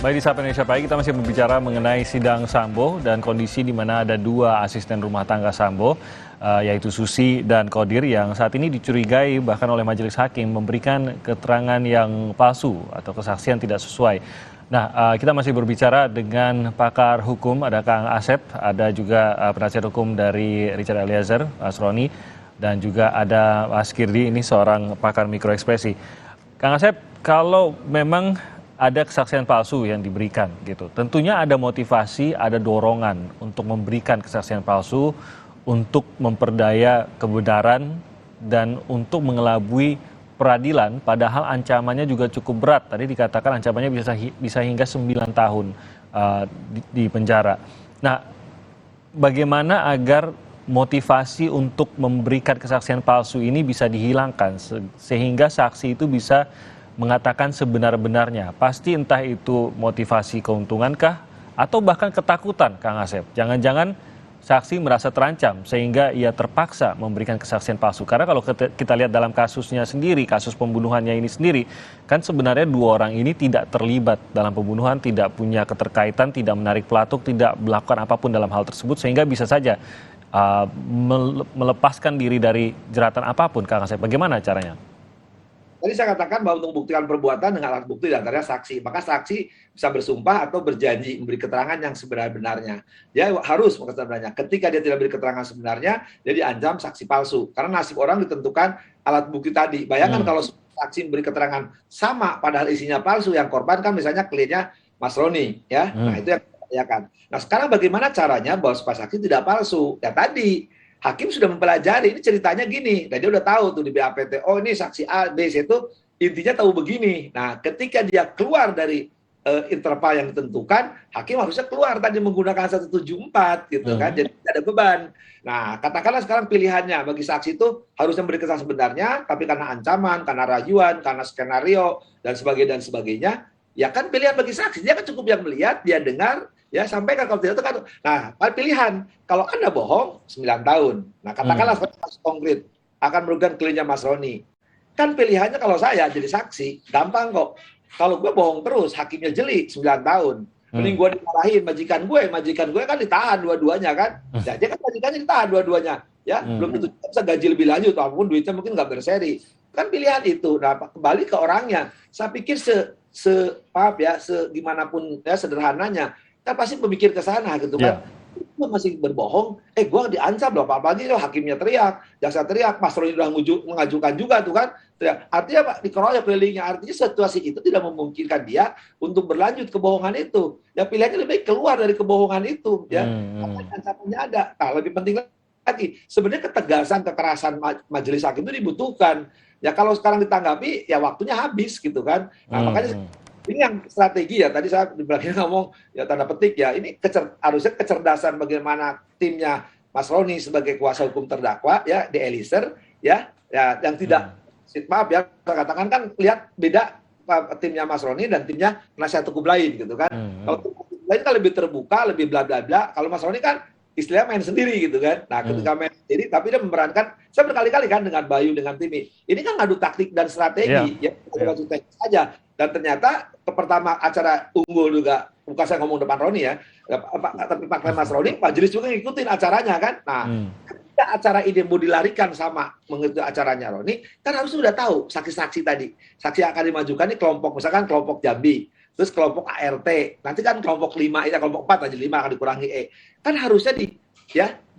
Baik, di Sapa Indonesia Pagi kita masih berbicara mengenai sidang Sambo dan kondisi di mana ada dua asisten rumah tangga Sambo, yaitu Susi dan Kodir yang saat ini dicurigai bahkan oleh majelis hakim memberikan keterangan yang palsu atau kesaksian tidak sesuai. Nah, kita masih berbicara dengan pakar hukum, ada Kang Asep, ada juga penasihat hukum dari Richard Eliezer, Mas Roni, dan juga ada Mas Kirdi, ini seorang pakar mikroekspresi. Kang Asep, kalau memang ada kesaksian palsu yang diberikan gitu. Tentunya ada motivasi, ada dorongan untuk memberikan kesaksian palsu untuk memperdaya kebenaran dan untuk mengelabui peradilan, padahal ancamannya juga cukup berat. Tadi dikatakan ancamannya bisa hingga 9 tahun di penjara. Nah, bagaimana agar motivasi untuk memberikan kesaksian palsu ini bisa dihilangkan sehingga saksi itu bisa mengatakan sebenar-benarnya? Pasti entah itu motivasi keuntungankah atau bahkan ketakutan, Kang Asep. Jangan-jangan saksi merasa terancam sehingga ia terpaksa memberikan kesaksian palsu. Karena kalau kita lihat dalam kasusnya sendiri, kasus pembunuhannya ini sendiri, kan sebenarnya dua orang ini tidak terlibat dalam pembunuhan, tidak punya keterkaitan, tidak menarik pelatuk, tidak melakukan apapun dalam hal tersebut, sehingga bisa saja melepaskan diri dari jeratan apapun, Kang Asep. Bagaimana caranya? Tadi saya katakan bahwa untuk membuktikan perbuatan dengan alat bukti diantaranya saksi. Maka saksi bisa bersumpah atau berjanji memberi keterangan yang sebenar-benarnya. Dia harus sebenarnya. Ketika dia tidak beri keterangan sebenarnya, dia diancam saksi palsu. Karena nasib orang ditentukan alat bukti tadi. Bayangkan kalau saksi memberi keterangan sama padahal isinya palsu, yang korban kan misalnya kliennya Mas Roni, ya. Nah, itu yang kita kan. Nah, sekarang bagaimana caranya bahwa supaya saksi tidak palsu? Ya tadi hakim sudah mempelajari, ini ceritanya gini, dan dia udah tahu tuh di BAPT, oh ini saksi A, B, C itu intinya tahu begini. Nah, ketika dia keluar dari interval yang ditentukan, hakim harusnya keluar tadi menggunakan 174 gitu kan, jadi tidak ada beban. Nah, katakanlah sekarang pilihannya bagi saksi itu harusnya memberi kesaksian sebenarnya, tapi karena ancaman, karena rayuan, karena skenario, dan sebagainya, ya kan pilihan bagi saksi, dia kan cukup yang melihat, dia dengar, ya sampaikan. Kalau tidak itu kan, nah pilihan kalau Anda bohong 9 tahun, nah katakanlah kasus konkret akan merugikan kliennya Mas Roni, kan pilihannya kalau saya jadi saksi gampang kok. Kalau gue bohong terus, hakimnya jeli 9 tahun, mending gue dimarahin majikan gue kan ditahan dua-duanya kan, jadi kan majikannya ditahan dua-duanya, ya belum tentu bisa gaji lebih lanjut, walaupun duitnya mungkin nggak berseri. Kan pilihan itu. Nah, kembali ke orangnya, saya pikir gimana pun ya sederhananya, kan pasti pemikir ke sana gitu kan. Gue masih berbohong, gue diancam loh, apalagi loh hakimnya teriak, jaksa teriak, Mas Roni udah mengajukan juga tuh kan, teriak. Artinya Pak dikeroyok kelilingnya, artinya situasi itu tidak memungkinkan dia untuk berlanjut kebohongan itu. Ya pilihannya lebih baik keluar dari kebohongan itu, ya. Ancamannya ada. Nah, lebih penting lagi, sebenarnya ketegasan, kekerasan majelis hakim itu dibutuhkan. Ya kalau sekarang ditanggapi, ya waktunya habis gitu kan. Nah, makanya ini yang strategi ya, tadi saya di belakang ngomong, ya tanda petik ya, ini harusnya kecerdasan bagaimana timnya Mas Roni sebagai kuasa hukum terdakwa, ya, di Eliezer, ya yang tidak, maaf ya, saya katakan kan, lihat beda timnya Mas Roni dan timnya penasihat hukum lain gitu kan. Kalau tim lain kan lebih terbuka, lebih bla bla bla, kalau Mas Roni kan istilahnya main sendiri gitu kan. Nah, ketika main sendiri, tapi dia memerankan, saya berkali-kali kan dengan Bayu, dengan Timi, ini kan ngadu taktik dan strategi, ya, bukan teknis saja. Dan ternyata pertama acara unggul juga, bukan saya ngomong depan Roni ya, tapi Pak Mas Roni, majelis juga ngikutin acaranya kan. Nah, ketika acara ini mau dilarikan sama mengikuti acaranya Roni, kan harus sudah tahu saksi-saksi tadi. Saksi yang akan dimajukan ini kelompok, misalkan kelompok Jambi, terus kelompok ART, nanti kan kelompok 5, ya kelompok 4 aja 5 akan dikurangi E. Kan harusnya di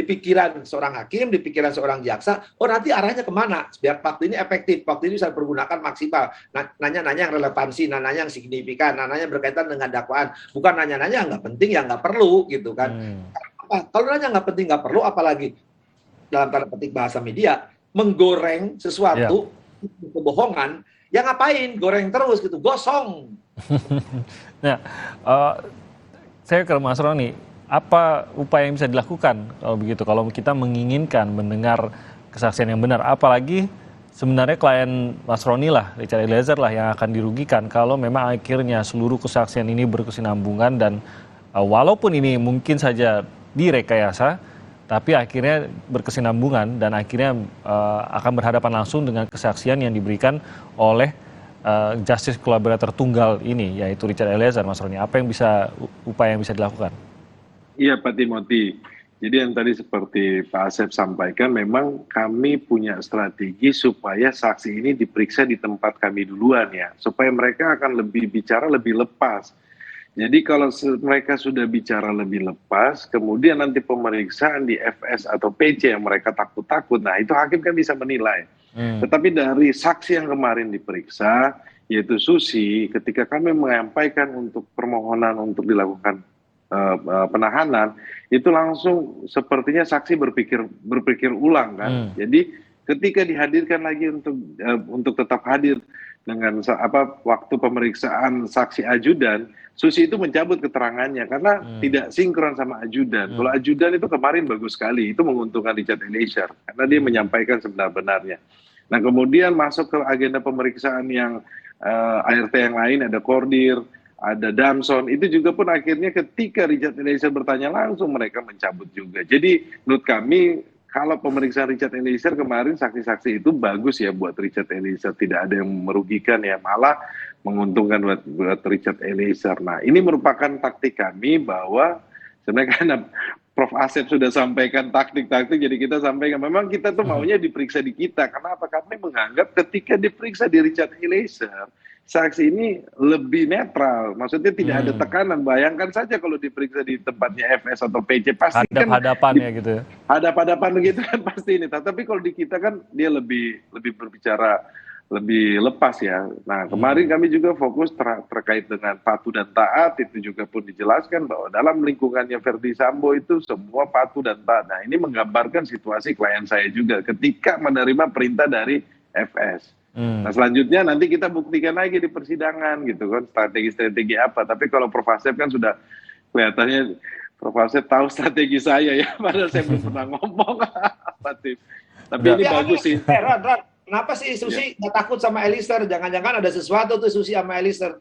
pikiran seorang hakim, di pikiran seorang jaksa, oh nanti arahnya kemana? Biar waktu ini efektif, waktu ini bisa dipergunakan maksimal. Nanya-nanya yang relevansi, nanya yang signifikan, nanya berkaitan dengan dakwaan. Bukan nanya-nanya yang nggak penting, yang nggak perlu gitu kan. Kalau nanya nggak penting, nggak perlu, apalagi dalam tanda petik bahasa media, menggoreng sesuatu, kebohongan, ya ngapain? Goreng terus gitu, gosong. Nah, saya ke Mas Roni, apa upaya yang bisa dilakukan kalau begitu, kalau kita menginginkan mendengar kesaksian yang benar, apalagi sebenarnya klien Mas Roni lah, Richard Eliezer lah yang akan dirugikan kalau memang akhirnya seluruh kesaksian ini berkesinambungan dan walaupun ini mungkin saja direkayasa, tapi akhirnya berkesinambungan dan akhirnya akan berhadapan langsung dengan kesaksian yang diberikan oleh justice collaborator tunggal ini, yaitu Richard Eliezer, Mas Roni? Apa yang upaya yang bisa dilakukan? Iya Pak Timothy, jadi yang tadi seperti Pak Asep sampaikan, memang kami punya strategi supaya saksi ini diperiksa di tempat kami duluan ya, supaya mereka akan lebih bicara lebih lepas. Jadi kalau mereka sudah bicara lebih lepas, kemudian nanti pemeriksaan di FS atau PC yang mereka takut-takut, nah itu hakim kan bisa menilai. Tetapi dari saksi yang kemarin diperiksa, yaitu Susi, ketika kami menyampaikan untuk permohonan untuk dilakukan penahanan, itu langsung sepertinya saksi berpikir ulang kan. Jadi ketika dihadirkan lagi untuk tetap hadir dengan waktu pemeriksaan saksi ajudan, Susi itu mencabut keterangannya karena tidak sinkron sama ajudan. Kalau ajudan itu kemarin bagus sekali, itu menguntungkan Richard Eliezer karena dia menyampaikan sebenar-benarnya. Nah kemudian masuk ke agenda pemeriksaan yang ART yang lain, ada Kordir, ada Damson, itu juga pun akhirnya ketika Richard Eliezer bertanya langsung mereka mencabut juga. Jadi menurut kami kalau pemeriksaan Richard Eliezer kemarin saksi-saksi itu bagus ya buat Richard Eliezer, tidak ada yang merugikan ya, malah menguntungkan buat Richard Eliezer. Nah ini merupakan taktik kami bahwa sebenarnya karena Prof. Asep sudah sampaikan taktik-taktik, jadi kita sampaikan memang kita tuh maunya diperiksa di kita. Kenapa? Kami menganggap ketika diperiksa di Richard Eliezer, saksi ini lebih netral, maksudnya tidak ada tekanan. Bayangkan saja kalau diperiksa di tempatnya FS atau PC, pasti kan hadap-hadapan ya gitu. Hadap-hadapan begitu kan pasti ini. Tapi kalau di kita kan dia lebih berbicara lebih lepas ya. Nah kemarin kami juga fokus terkait dengan patuh dan taat, itu juga pun dijelaskan bahwa dalam lingkungannya Verdi Sambo itu semua patuh dan taat. Nah ini menggambarkan situasi klien saya juga ketika menerima perintah dari FS. Nah selanjutnya nanti kita buktikan lagi di persidangan gitu kan, strategi-strategi apa. Tapi kalau Prof. Asep kan sudah kelihatannya Prof. Asep tahu strategi saya ya, padahal saya belum pernah ngomong. Tapi ini bagus sih. Ran, kenapa sih Susi nggak takut sama Eliezer? Jangan-jangan ada sesuatu tuh Susi sama Eliezer.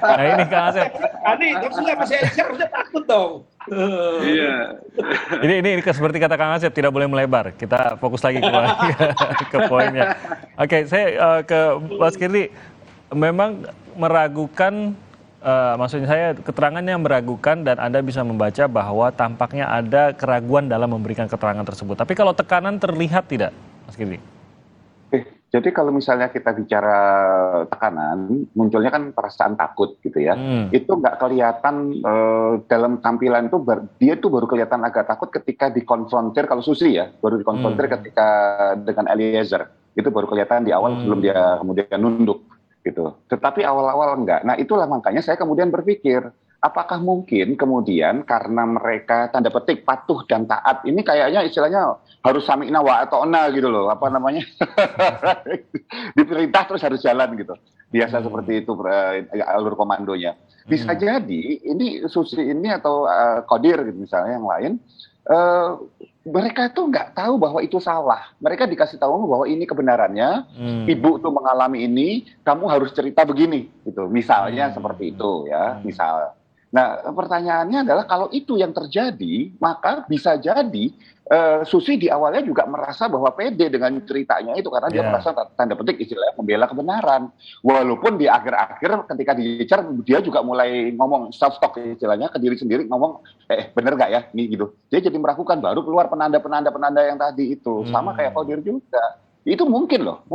Nah ini Kang Asep. Tapi Susi sama Eliezer harusnya takut dong. Iya. Ini seperti kata Kang Asep, tidak boleh melebar. Kita fokus lagi ke poinnya. Oke, saya ke Mas Kirdi. Memang meragukan, maksudnya saya keterangannya meragukan dan Anda bisa membaca bahwa tampaknya ada keraguan dalam memberikan keterangan tersebut. Tapi kalau tekanan terlihat tidak, Mas Kirdi? Jadi kalau misalnya kita bicara tekanan, munculnya kan perasaan takut gitu ya. Itu nggak kelihatan dalam tampilan itu, dia tuh baru kelihatan agak takut ketika dikonfrontir, kalau Susi ya, baru dikonfrontir ketika dengan Eliezer. Itu baru kelihatan di awal sebelum dia kemudian nunduk gitu. Tetapi awal-awal enggak. Nah itulah makanya saya kemudian berpikir, apakah mungkin kemudian karena mereka tanda petik patuh dan taat, ini kayaknya istilahnya harus sami'na wa ata'na gitu loh, apa namanya, diperintah terus harus jalan gitu. Biasa seperti itu alur komandonya. Bisa jadi ini Susi ini atau Kodir gitu misalnya yang lain, mereka tuh nggak tahu bahwa itu salah. Mereka dikasih tahu bahwa ini kebenarannya, ibu tuh mengalami ini, kamu harus cerita begini gitu. Misalnya seperti itu ya, misal. Nah, pertanyaannya adalah kalau itu yang terjadi, maka bisa jadi Susi di awalnya juga merasa bahwa pede dengan ceritanya itu karena dia merasa tanda petik istilahnya membela kebenaran. Walaupun di akhir-akhir ketika dicecar dia juga mulai ngomong self talk istilahnya ke diri sendiri, ngomong bener nggak ya nih gitu. Dia jadi meragukan, baru keluar penanda-penanda yang tadi itu. Sama kayak Kodir juga. Itu mungkin loh.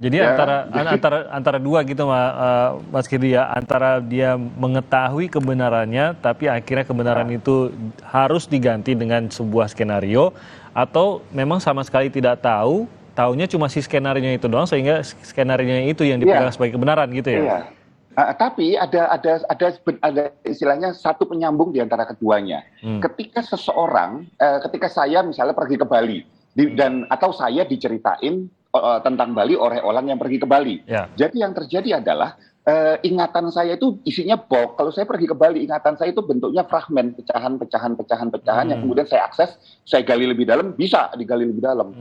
Jadi ya, antara dua gitu Mas Kirdi ya, antara dia mengetahui kebenarannya tapi akhirnya kebenaran itu harus diganti dengan sebuah skenario, atau memang sama sekali tidak tahu, taunya cuma si skenario itu doang sehingga skenario itu yang dipegang sebagai kebenaran gitu ya. Iya. Tapi ada istilahnya satu penyambung di antara keduanya. Ketika seseorang, ketika saya misalnya pergi ke Bali atau saya diceritain tentang Bali oleh orang yang pergi ke Bali. Jadi yang terjadi adalah ingatan saya itu isinya box. Kalau saya pergi ke Bali, ingatan saya itu bentuknya fragmen, pecahan yang kemudian saya akses, saya gali lebih dalam, bisa digali lebih dalam.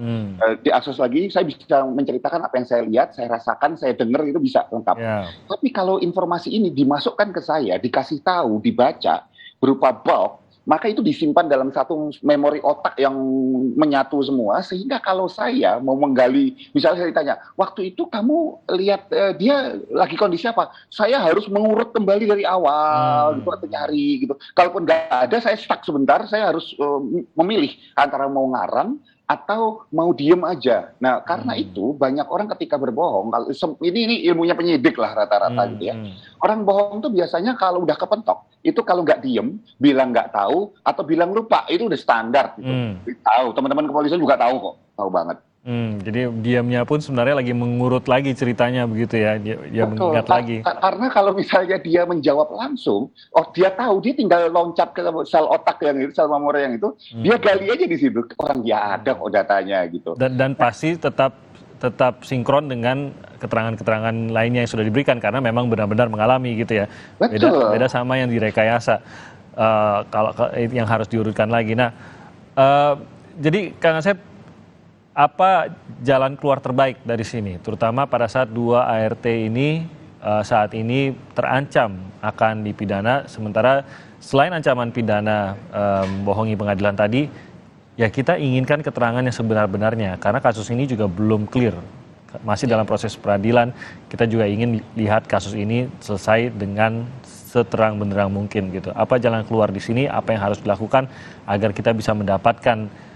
Diakses lagi, saya bisa menceritakan apa yang saya lihat, saya rasakan, saya dengar, itu bisa lengkap. Tapi kalau informasi ini dimasukkan ke saya, dikasih tahu, dibaca berupa box, maka itu disimpan dalam satu memori otak yang menyatu semua, sehingga kalau saya mau menggali, misalnya saya ditanya, waktu itu kamu lihat dia lagi kondisi apa? Saya harus mengurut kembali dari awal, gitu, atau nyari gitu. Kalaupun nggak ada, saya stuck sebentar, saya harus memilih antara mau ngarang atau mau diem aja. Nah, karena itu banyak orang ketika berbohong, kalau ini ilmunya penyidik lah rata-rata gitu ya. Orang bohong tuh biasanya kalau udah kepentok, itu kalau nggak diem, bilang nggak tahu atau bilang lupa, itu udah standar gitu. Tahu, teman-teman kepolisian juga tahu kok, tahu banget. Jadi diamnya pun sebenarnya lagi mengurut lagi ceritanya begitu ya, dia mengingat lagi. Karena kalau misalnya dia menjawab langsung, dia tahu, dia tinggal loncat ke sel otak yang itu, sel memori yang itu, dia gali aja di situ, orang dia ada kok datanya gitu. Dan pasti tetap sinkron dengan keterangan-keterangan lainnya yang sudah diberikan karena memang benar-benar mengalami gitu ya. Beda sama yang direkayasa, kalau yang harus diurutkan lagi. Nah, jadi Kang Asep, apa jalan keluar terbaik dari sini, terutama pada saat 2 ART ini saat ini terancam akan dipidana, sementara selain ancaman pidana bohongi pengadilan tadi, ya kita inginkan keterangan yang sebenar-benarnya, karena kasus ini juga belum clear, masih dalam proses peradilan. Kita juga ingin lihat kasus ini selesai dengan seterang-benderang mungkin gitu. Apa jalan keluar di sini, apa yang harus dilakukan agar kita bisa mendapatkan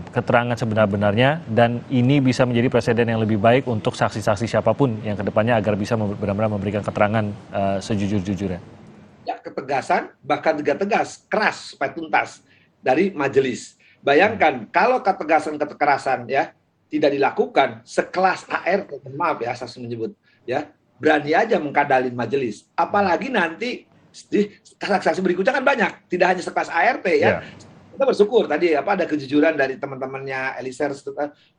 keterangan sebenar-benarnya, dan ini bisa menjadi presiden yang lebih baik untuk saksi-saksi siapapun yang kedepannya agar bisa benar-benar memberikan keterangan sejujur-jujurnya. Ya, ketegasan, bahkan juga tegas, keras supaya tuntas dari majelis. Bayangkan kalau ketegasan-kekerasan ya tidak dilakukan, sekelas ART, maaf ya saya menyebut ya, berani aja mengkadalin majelis. Apalagi nanti saksi-saksi berikutnya kan banyak, tidak hanya sekelas ART ya. Kita bersyukur tadi ada kejujuran dari teman-temannya Eliezer,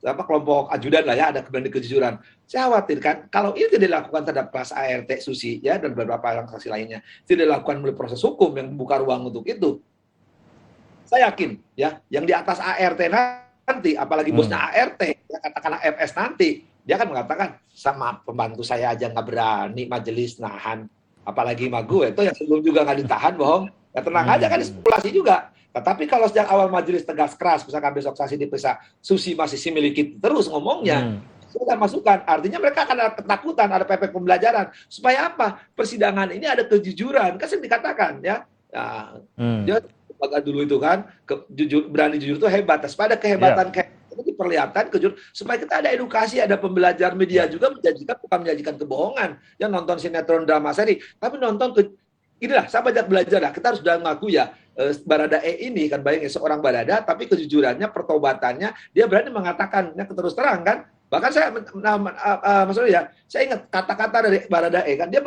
kelompok ajudan lah ya, ada kejujuran. Saya khawatirkan kalau ini tidak dilakukan terhadap kelas ART Susi ya dan beberapa orang saksi lainnya, tidak dilakukan melalui proses hukum yang membuka ruang untuk itu. Saya yakin ya, yang di atas ART nanti, apalagi bosnya ART, ya katakanlah FS nanti, dia akan mengatakan sama pembantu saya aja nggak berani majelis nahan, apalagi sama gue itu yang sebelum juga nggak ditahan bohong. Ya tenang aja kan, spekulasi juga. Tetapi kalau sejak awal majelis tegas keras, misalkan besok saksi diperiksa, Susi masih miliki terus ngomongnya, sudah masukkan, artinya mereka akan ada ketakutan, ada efek pembelajaran. Supaya apa? Persidangan ini ada kejujuran, kan sering dikatakan ya. Dia dulu itu kan, berani jujur itu hebat. Supaya ada kehebatan itu diperlihatkan kejujur, supaya kita ada edukasi, ada pembelajaran. Media juga menjanjikan, bukan menjanjikan kebohongan. Yang nonton sinetron drama seri, tapi nonton inilah, saya banyak belajar lah. Kita harus sudah ngaku ya, Baradae ini kan bayangin seorang Barada, tapi kejujurannya, pertobatannya, dia berani mengatakannya terus terang kan. Bahkan saya, maksudnya ya, saya ingat kata-kata dari Baradae kan, dia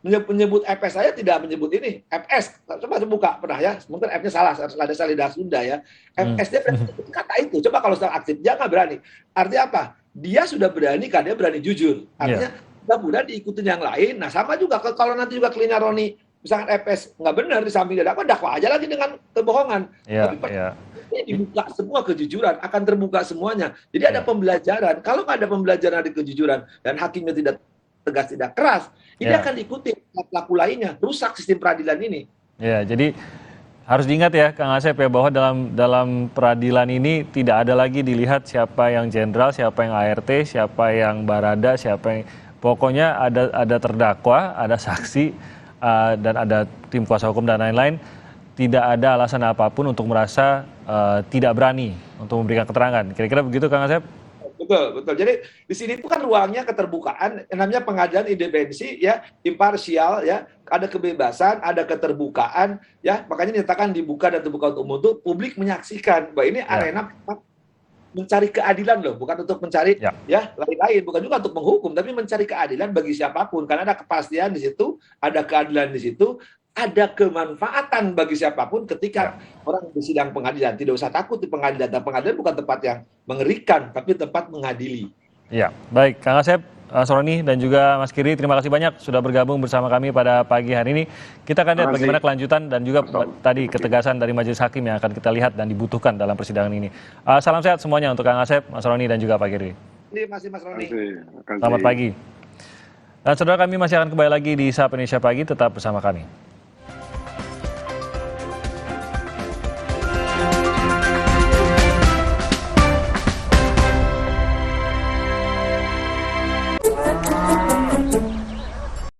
menyebut FS, saya tidak menyebut ini FS. Coba buka pernah ya, mungkin F-nya salah, ada lidah Sunda ya. FS dia berani kata itu. Coba kalau sedang aktif, dia nggak berani. Artinya apa? Dia sudah berani kan, dia berani jujur. Artinya mudah-mudahan diikutin yang lain. Nah sama juga kalau nanti juga kliennya Roni, misalkan FS nggak benar di samping dakwa aja lagi dengan kebohongan. Ini dibuka semua kejujuran, akan terbuka semuanya. Jadi ada pembelajaran. Kalau nggak ada pembelajaran di kejujuran dan hakimnya tidak tegas, tidak keras, ini akan diikuti pelaku lainnya, rusak sistem peradilan ini. Ya, jadi harus diingat ya Kang Asep ya, bahwa dalam peradilan ini tidak ada lagi dilihat siapa yang jenderal, siapa yang ART, siapa yang Barada, siapa yang pokoknya ada terdakwa, ada saksi, dan ada tim kuasa hukum dan lain-lain. Tidak ada alasan apapun untuk merasa tidak berani untuk memberikan keterangan. Kira-kira begitu Kang Asep? Betul. Jadi di sini itu kan ruangnya keterbukaan, namanya pengadilan independensi ya, imparsial ya, ada kebebasan, ada keterbukaan ya, makanya dinyatakan dibuka dan terbuka untuk umum, itu publik menyaksikan bahwa ini arena mencari keadilan loh, bukan untuk mencari ya lain-lain, bukan juga untuk menghukum, tapi mencari keadilan bagi siapapun, karena ada kepastian di situ, ada keadilan di situ, ada kemanfaatan bagi siapapun ketika orang bersidang pengadilan. Tidak usah takut di pengadilan. Dan pengadilan bukan tempat yang mengerikan, tapi tempat mengadili. Ya, baik Kang Asep, Soroni dan juga Mas Kiri, terima kasih banyak sudah bergabung bersama kami pada pagi hari ini. Kita akan lihat bagaimana kelanjutan dan juga tadi ketegasan dari majelis hakim yang akan kita lihat dan dibutuhkan dalam persidangan ini. Salam sehat semuanya untuk Kang Asep, Mas Soroni dan juga Pak Kiri. Terima kasih Mas Roni. Selamat pagi. Dan saudara, kami masih akan kembali lagi di Sapa Indonesia Pagi, tetap bersama kami.